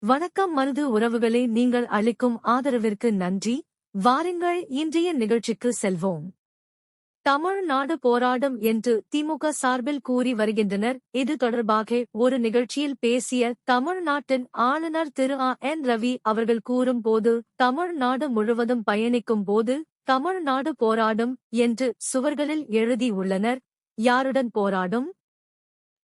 வணக்கம் மருது உறவுகளே, நீங்கள் அளிக்கும் ஆதரவிற்கு நன்றி. வாருங்கள் இன்றைய நிகழ்ச்சிக்கு செல்வோம். தமிழ்நாடு போராடும் என்று திமுக சார்பில் கூறி வருகின்றனர். இது தொடர்பாக ஒரு நிகழ்ச்சியில் பேசிய தமிழ்நாட்டின் ஆளுநர் திரு என் ரவி அவர்கள் கூறும்போது, தமிழ்நாடு முழுவதும் பயணிக்கும் போது தமிழ்நாடு போராடும் என்று சுவர்களில் எழுதியுள்ளனர். யாருடன் போராடும்?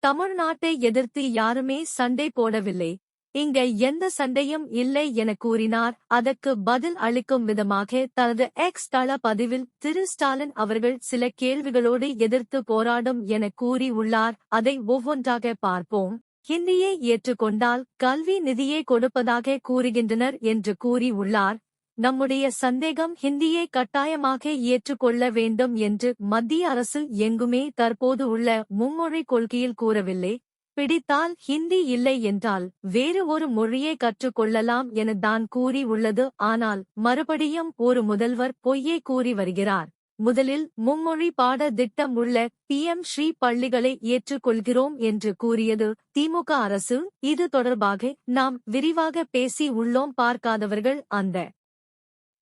தமிழ்நாட்டை எதிர்த்து யாருமே சண்டை போடவில்லை. இங்க எந்த சண்டையும் இல்லை என கூறினார். அதற்கு பதில் அளிக்கும் விதமாக தனது எக்ஸ் தள பதிவில் திரு ஸ்டாலின் அவர்கள் சில கேள்விகளோடு எதிர்த்து போராடும் என கூறி உள்ளார். அதை ஒவ்வொன்றாக பார்ப்போம். ஹிந்தியை ஏற்றுக்கொண்டால் கல்வி நிதியை கொடுப்பதாக கூறுகின்றனர் என்று கூறி உள்ளார். நம்முடைய சந்தேகம், ஹிந்தியை கட்டாயமாக ஏற்றுக்கொள்ள வேண்டும் என்று மத்திய அரசு எங்குமே தற்போது உள்ள மும்மொழி கொள்கையில் கூறவில்லை. பிடித்தால் ஹிந்தி இல்லை என்றால் வேறு ஒரு மொழியை கற்றுக்கொள்ளலாம் என தான் கூறி உள்ளது. ஆனால் மறுபடியும் ஒரு முதல்வர் பொய்யை கூறி வருகிறார். முதலில் மும்மொழி பாட திட்டம் உள்ள PM ஸ்ரீ பள்ளிகளை ஏற்றுக்கொள்கிறோம் என்று கூறியது திமுக அரசு. இது தொடர்பாக நாம் விரிவாக பேசி உள்ளோம். பார்க்காதவர்கள் அந்த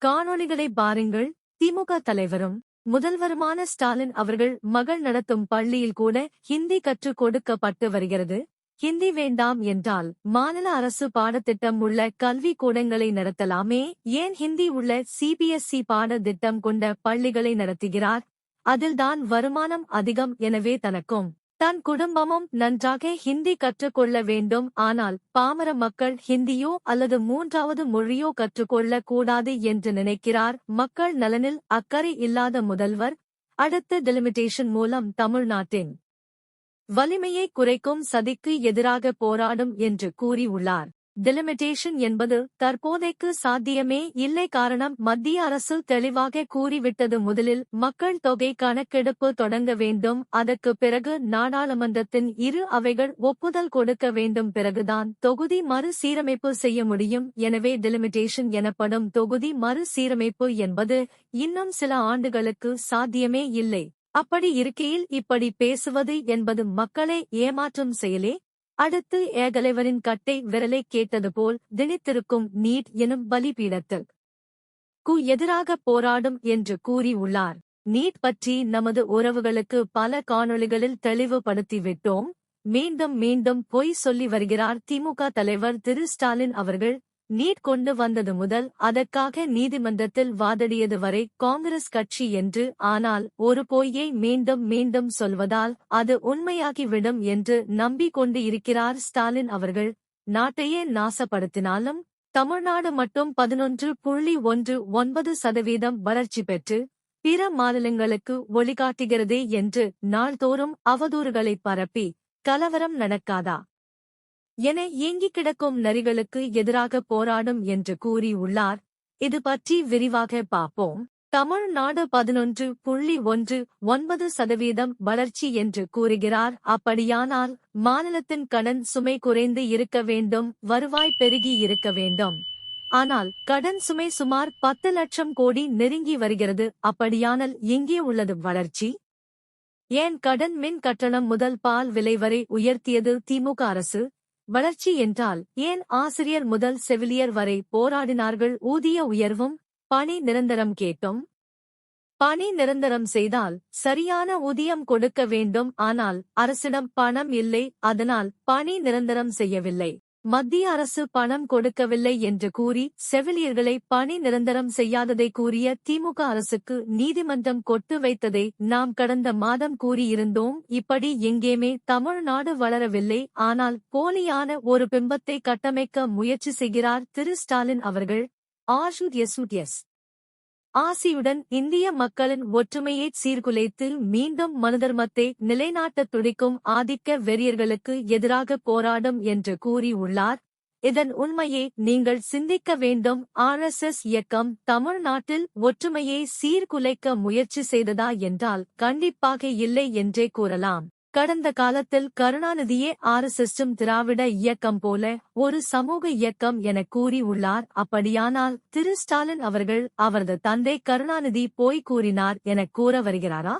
காணொளிகளை பாருங்கள். திமுக தலைவரும் முதல்வருமான ஸ்டாலின் அவர்கள் மகள் நடத்தும் பள்ளியில் கூட ஹிந்தி கற்றுக் கொடுக்கப்பட்டு வருகிறது. ஹிந்தி வேண்டாம் என்றால் மாநில அரசு பாடத்திட்டம் உள்ள கல்வி கூடங்களை நடத்தலாமே, ஏன் ஹிந்தி உள்ள CBSE பாடத்திட்டம் கொண்ட பள்ளிகளை நடத்துகிறார்? அதில்தான் வருமானம் அதிகம். எனவே தனக்கும் தன் குடும்பமும் நன்றாக ஹிந்தி கற்றுக்கொள்ள வேண்டும். ஆனால் பாமர மக்கள் ஹிந்தியோ அல்லது மூன்றாவது மொழியோ கற்றுக்கொள்ள கூடாது என்று நினைக்கிறார். மக்கள் நலனில் அக்கறை இல்லாத முதல்வர் அடுத்த டெலிமிட்டேஷன் மூலம் தமிழ்நாட்டின் வலிமையை குறைக்கும் சதிக்கு எதிராக போராடும் என்று கூறியுள்ளார். டெலிமிட்டேஷன் என்பது தற்போதைக்கு சாத்தியமே இல்லை. காரணம், மத்திய அரசு தெளிவாக கூறிவிட்டது. முதலில் மக்கள் தொகை கணக்கெடுப்பு தொடங்க வேண்டும். அதற்கு பிறகு நாடாளுமன்றத்தின் இரு அவைகள் ஒப்புதல் கொடுக்க வேண்டும். பிறகுதான் தொகுதி மறு சீரமைப்பு செய்ய முடியும். எனவே டெலிமிட்டேஷன் எனப்படும் தொகுதி மறு சீரமைப்பு என்பது இன்னும் சில ஆண்டுகளுக்கு சாத்தியமே இல்லை. அப்படி இருக்கையில் இப்படி பேசுவது என்பது மக்களை ஏமாற்றும் செயலே. அடுத்து ஏகலைவரின் கட்டை விரலை கேட்டது போல் திணித்திருக்கும் நீட் எனும் பலிபீடத்துக்கு எதிராக போராடும் என்று கூறி உள்ளார். நீட் பற்றி நமது உறவுகளுக்கு பல காணொளிகளில் தெளிவுபடுத்திவிட்டோம். மீண்டும் மீண்டும் பொய் சொல்லி வருகிறார் திமுக தலைவர் திரு ஸ்டாலின் அவர்கள். நீட் கொண்டு வந்தது முதல் அதற்காக நீதிமன்றத்தில் வாதிடியது வரை காங்கிரஸ் கட்சி என்று. ஆனால் ஒரு பொய்யை மீண்டும் மீண்டும் சொல்வதால் அது உண்மையாகிவிடும் என்று நம்பிக்கொண்டு இருக்கிறார் ஸ்டாலின் அவர்கள். நாட்டையே நாசப்படுத்தினாலும் தமிழ்நாடு மட்டும் 11.19% வளர்ச்சி பெற்று பிற மாநிலங்களுக்கு ஒளிகாட்டுகிறதே என்று நாள்தோறும் அவதூறுகளை பரப்பி கலவரம் நடக்காதா என ஏங்கிக் கிடக்கும் நரிகளுக்கு எதிராக போராடும் என்று கூறி உள்ளார். இது பற்றி விரிவாக பார்ப்போம். தமிழ்நாடு 11.19% வளர்ச்சி என்று கூறுகிறார். அப்படியானால் மாநிலத்தின் கடன் சுமை குறைந்து இருக்க வேண்டும், வருவாய் பெருகி இருக்க வேண்டும். ஆனால் கடன் சுமை சுமார் 10 லட்சம் கோடி நெருங்கி வருகிறது. அப்படியானால் எங்கே உள்ளது வளர்ச்சி? ஏன் கடன் மின் கட்டணம் முதல் பால் விலை வரை உயர்த்தியது திமுக அரசு? வளர்ச்சி என்றால் ஏன் ஆசிரியர் முதல் செவிலியர் வரை போராடினார்கள்? ஊதிய உயர்வும் பணி நிரந்தரம் கேட்டும். பணி நிரந்தரம் செய்தால் சரியான ஊதியம் கொடுக்க வேண்டும். ஆனால் அரசிடம் பணம் இல்லை, அதனால் பணி நிரந்தரம் செய்யவில்லை. மத்திய அரசு பணம் கொடுக்கவில்லை என்று கூறி செவிலியர்களை பணி நிரந்தரம் செய்யாததை கூறிய திமுக அரசுக்கு நீதிமன்றம் கொட்டு வைத்ததை நாம் கடந்த மாதம் கூறியிருந்தோம். இப்படி எங்கேயுமே தமிழ்நாடு வளரவில்லை. ஆனால் போலியான ஒரு பிம்பத்தை கட்டமைக்க முயற்சி செய்கிறார் திரு ஸ்டாலின் அவர்கள். ஆசியுடன் இந்திய மக்களின் ஒற்றுமையை சீர்குலைத்து மீண்டும் மனுதர்மத்தை நிலைநாட்டத் துடிக்கும் ஆதிக்க வெறியர்களுக்கு எதிராக போராடும் என்று கூறி உள்ளார். இதன் உண்மையை நீங்கள் சிந்திக்க வேண்டும். RSS இயக்கம் தமிழ்நாட்டில் ஒற்றுமையை சீர்குலைக்க முயற்சி செய்ததா என்றால் கண்டிப்பாக இல்லை என்றே கூறலாம். கடந்த காலத்தில் கருணாநிதியே RSSம் திராவிட இயக்கம் போல ஒரு சமூக இயக்கம் என கூறி உள்ளார். அப்படியானால் திரு ஸ்டாலின் அவர்கள் அவரது தந்தை கருணாநிதி போய் கூறினார் என கூற வருகிறாரா?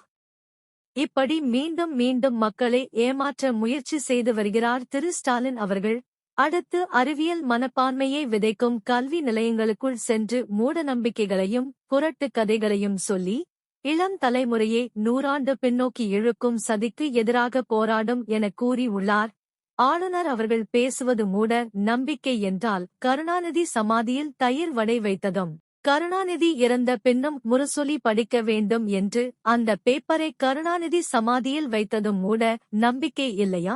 இப்படி மீண்டும் மீண்டும் மக்களை ஏமாற்ற முயற்சி செய்து வருகிறார் திரு ஸ்டாலின் அவர்கள். அடுத்து அறிவியல் மனப்பான்மையை விதைக்கும் கல்வி நிலையங்களுக்குள் சென்று மூடநம்பிக்கைகளையும் புரட்டுக் கதைகளையும் சொல்லி இளம் தலைமுறையை நூறாண்டு பின்னோக்கி இழுக்கும் சதிக்கு எதிராக போராடும் என கூறி உள்ளார். ஆளுநர் அவர்கள் பேசுவது மூட நம்பிக்கை என்றால் கருணாநிதி சமாதியில் தயிர் வடை வைத்ததும் கருணாநிதி இறந்த பின்னும் முரசொலி படிக்க வேண்டும் என்று அந்த பேப்பரை கருணாநிதி சமாதியில் வைத்ததும் மூட நம்பிக்கை இல்லையா?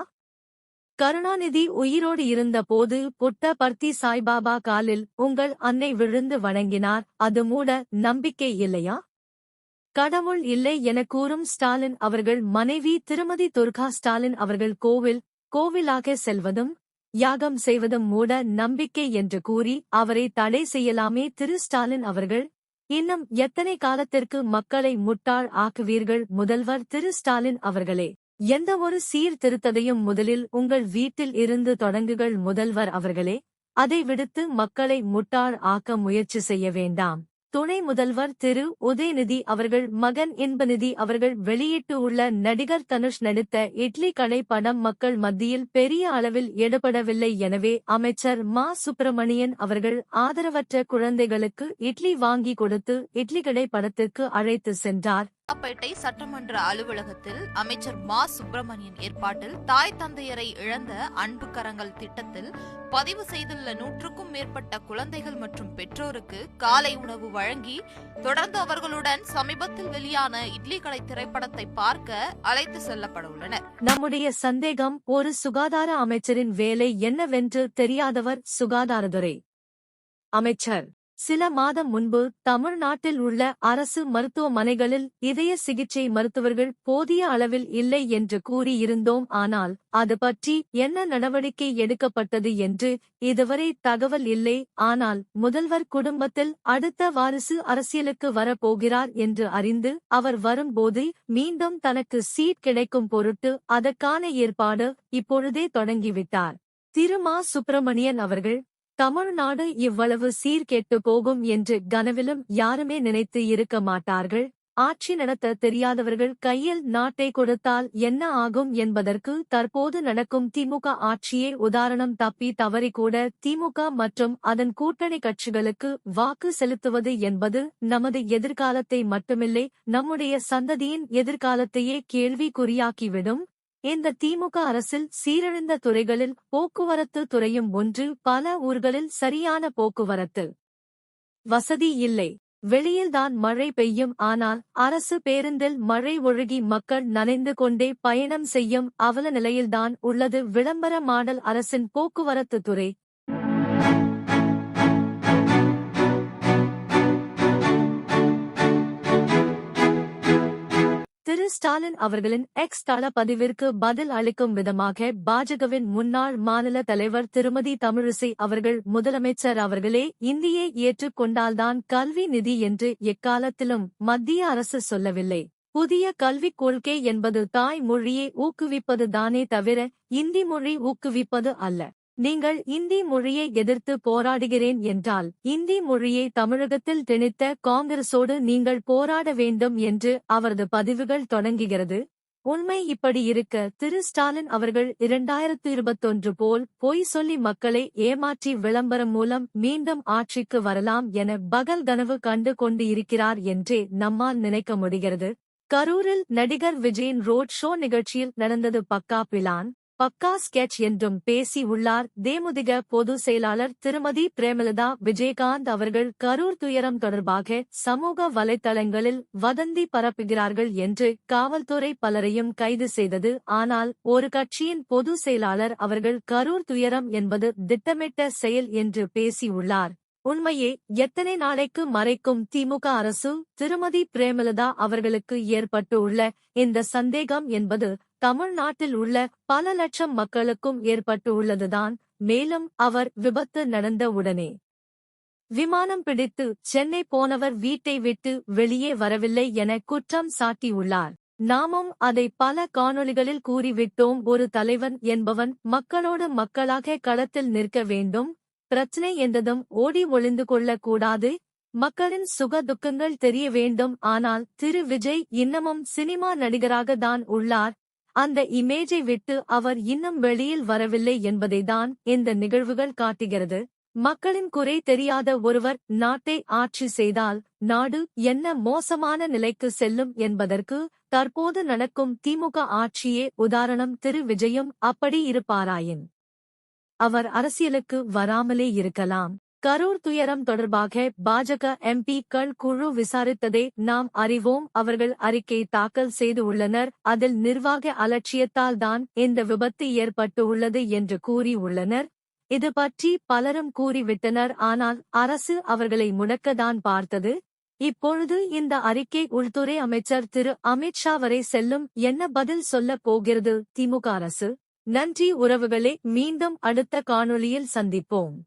கருணாநிதி உயிரோடு இருந்த போது புட்டபர்த்தி சாய்பாபா காலில் உங்கள் அன்னை விழுந்து வணங்கினார், அது மூட நம்பிக்கை இல்லையா? கடவுள் இல்லை என கூறும் ஸ்டாலின் அவர்கள் மனைவி திருமதி துர்கா ஸ்டாலின் அவர்கள் கோவிலாக செல்வதும் யாகம் செய்வதும் மூட நம்பிக்கை என்று கூறி அவரை தடை செய்யலாமே. திரு ஸ்டாலின் அவர்கள், இன்னும் எத்தனை காலத்திற்கு மக்களை முட்டாள் ஆக்குவீர்கள்? முதல்வர் திரு ஸ்டாலின் அவர்களே, எந்த ஒரு சீர்திருத்தத்தையும் முதலில் உங்கள் வீட்டில் இருந்து தொடங்குகள். முதல்வர் அவர்களே, அதை விடுத்து மக்களை முட்டாள் ஆக்க முயற்சி செய்ய வேண்டாம். துணை முதல்வர் திரு உதயநிதி அவர்கள் மகன் இன்பநிதி அவர்கள் வெளியிட்டு உள்ள நடிகர் தனுஷ் நடித்த இட்லி கடை படம் மக்கள் மத்தியில் பெரிய அளவில் எடுபடவில்லை. எனவே அமைச்சர் மா சுப்பிரமணியன் அவர்கள் ஆதரவற்ற குழந்தைகளுக்கு இட்லி வாங்கி கொடுத்து இட்லி கடை படத்திற்கு அழைத்து சென்றார். அப்பேட்டை சட்டமன்ற அலுவலகத்தில் அமைச்சர் மா சுப்பிரமணியன் ஏற்பாட்டில் தாய் தந்தையரை இழந்த அன்பு கரங்கள் திட்டத்தில் பதிவு செய்துள்ள 100க்கும் மேற்பட்ட குழந்தைகள் மற்றும் பெற்றோருக்கு காலை உணவு வழங்கி தொடர்ந்து அவர்களுடன் சமீபத்தில் வெளியான இட்லி கடை திரைப்படத்தை பார்க்க அழைத்து செல்லப்பட உள்ளனர். நம்முடைய சந்தேகம், ஒரு சுகாதார அமைச்சரின் வேலை என்னவென்று தெரியாதவர் சுகாதாரத்துறை அமைச்சர். சில மாதம் முன்பு தமிழ்நாட்டில் உள்ள அரசு மருத்துவமனைகளில் இதய சிகிச்சை மருத்துவர்கள் போதிய அளவில் இல்லை என்று கூறியிருந்தோம். ஆனால் அது பற்றி என்ன நடவடிக்கை எடுக்கப்பட்டது என்று இதுவரை தகவல் இல்லை. ஆனால் முதல்வர் குடும்பத்தில் அடுத்த வாரிசு அரசியலுக்கு வரப்போகிறார் என்று அறிந்து அவர் வரும்போது மீண்டும் தனக்கு சீட் கிடைக்கும் பொருட்டு அதற்கான ஏற்பாடு இப்பொழுதே தொடங்கிவிட்டார். திரு மா சுப்பிரமணியன் அவர்கள், தமிழ்நாடு இவ்வளவு சீர்கெட்டு போகும் என்று கனவிலும் யாருமே நினைத்து இருக்க மாட்டார்கள். ஆட்சி நடத்த தெரியாதவர்கள் கையில் நாட்டை கொடுத்தால் என்ன ஆகும் என்பதற்கு தற்போது நடக்கும் திமுக ஆட்சியே உதாரணம். தப்பி தவறிக்கூட திமுக மற்றும் அதன் கூட்டணி கட்சிகளுக்கு வாக்கு செலுத்துவது என்பது நமது எதிர்காலத்தை மட்டுமில்லை, நம்முடைய சந்ததியின் எதிர்காலத்தையே கேள்விக்குறியாக்கிவிடும். இந்த திமுக அரசில் சீரழிந்த துறைகளில் போக்குவரத்து துறையும் ஒன்று. பல ஊர்களில் சரியான போக்குவரத்து வசதி இல்லை. வெளியில்தான் மழை பெய்யும், ஆனால் அரசு பேருந்தில் மழை ஒழுகி மக்கள் நனைந்து கொண்டே பயணம் செய்யும் அவல நிலையில்தான் உள்ளது விளம்பர மாடல் அரசின் போக்குவரத்து துறை. திரு ஸ்டாலின் அவர்களின் எக்ஸ் தள பதிவிற்கு பதில் அளிக்கும் விதமாக பாஜகவின் முன்னாள் மாநில தலைவர் திருமதி தமிழிசை அவர்கள், முதலமைச்சர் அவர்களே, இந்தியை ஏற்றுக்கொண்டால்தான் கல்வி நிதி என்று எக்காலத்திலும் மத்திய அரசு சொல்லவில்லை. புதிய கல்விக் கொள்கை என்பது தாய் மொழியை ஊக்குவிப்பது தானே தவிர இந்தி மொழி ஊக்குவிப்பது அல்ல. நீங்கள் இந்தி மொழியை எதிர்த்து போராடுகிறேன் என்றால் இந்தி மொழியை தமிழகத்தில் திணித்த காங்கிரசோடு நீங்கள் போராட வேண்டும் என்று அவரது பதிவுகள் தொடங்குகிறது. உண்மை இப்படி இருக்க திரு ஸ்டாலின் அவர்கள் 2021 போல் பொய் சொல்லி மக்களை ஏமாற்றி விளம்பரம் மூலம் மீண்டும் ஆட்சிக்கு வரலாம் என பகல் கனவு கண்டு கொண்டு இருக்கிறார் என்றே நம்மால் நினைக்க முடிகிறது. கரூரில் நடிகர் விஜயின் ரோட் ஷோ நிகழ்ச்சியில் நடந்தது பக்கா பிளான், பக்கா ஸ்கெட்ச் என்றும் பேசி உள்ளார். தேமுதிக பொதுச் செயலாளர் திருமதி பிரேமலதா விஜயகாந்த் அவர்கள் கரூர் துயரம் தொடர்பாக சமூக வலைத்தளங்களில் வதந்தி பரப்புகிறார்கள் என்று காவல்துறை பலரையும் கைது செய்தது. ஆனால் ஒரு கட்சியின் பொதுச் செயலாளர் அவர்கள் கரூர் துயரம் என்பது திட்டமிட்ட செயல் என்று பேசி உள்ளார். உண்மையே எத்தனை நாளைக்கு மறைக்கும் திமுக அரசு? திருமதி பிரேமலதா அவர்களுக்கு ஏற்பட்டு உள்ள இந்த சந்தேகம் என்பது தமிழ்நாட்டில் உள்ள பல லட்சம் மக்களுக்கும் ஏற்பட்டு உள்ளதுதான். மேலும் அவர் விபத்து நடந்த உடனே விமானம் பிடித்து சென்னை போனவர் வீட்டை விட்டு வெளியே வரவில்லை என குற்றம் சாட்டியுள்ளார். நாமும் அதை பல காணொளிகளில் கூறிவிட்டோம். ஒரு தலைவன் என்பவன் மக்களோடு மக்களாக களத்தில் நிற்க வேண்டும். பிரச்சனை என்றதும் ஓடி ஒளிந்து கொள்ளக் கூடாது. மக்களின் சுக துக்கங்கள் தெரிய வேண்டும். ஆனால் திரு விஜய் இன்னமும் சினிமா நடிகராக தான் உள்ளார். அந்த இமேஜை விட்டு அவர் இன்னும் வெளியில் வரவில்லை என்பதைதான் இந்த நிகழ்வுகள் காட்டுகிறது. மக்களின் குறை தெரியாத ஒருவர் நாட்டை ஆட்சி செய்தால் நாடு என்ன மோசமான நிலைக்கு செல்லும் என்பதற்கு தற்போது நடக்கும் திமுக ஆட்சியே உதாரணம். திரு விஜயும் அப்படி இருப்பாராயின் அவர் அரசியலுக்கு வராமலே இருக்கலாம். கரூர் துயரம் தொடர்பாக பாஜக MP-க்கள் குழு விசாரித்ததை நாம் அறிவோம். அவர்கள் அறிக்கை தாக்கல் செய்து உள்ளனர். அதில் நிர்வாக அலட்சியத்தால் தான் இந்த விபத்து ஏற்பட்டு உள்ளது என்று கூறி உள்ளனர். இது பற்றி பலரும் கூறிவிட்டனர். ஆனால் அரசு அவர்களை முடக்கத்தான் பார்த்தது. இப்பொழுது இந்த அறிக்கை உள்துறை அமைச்சர் திரு அமித்ஷா வரை செல்லும். என்ன பதில் சொல்லப் போகிறது திமுக அரசு? நன்றி உறவுகளே, மீண்டும் அடுத்த காணொளியில் சந்திப்போம்.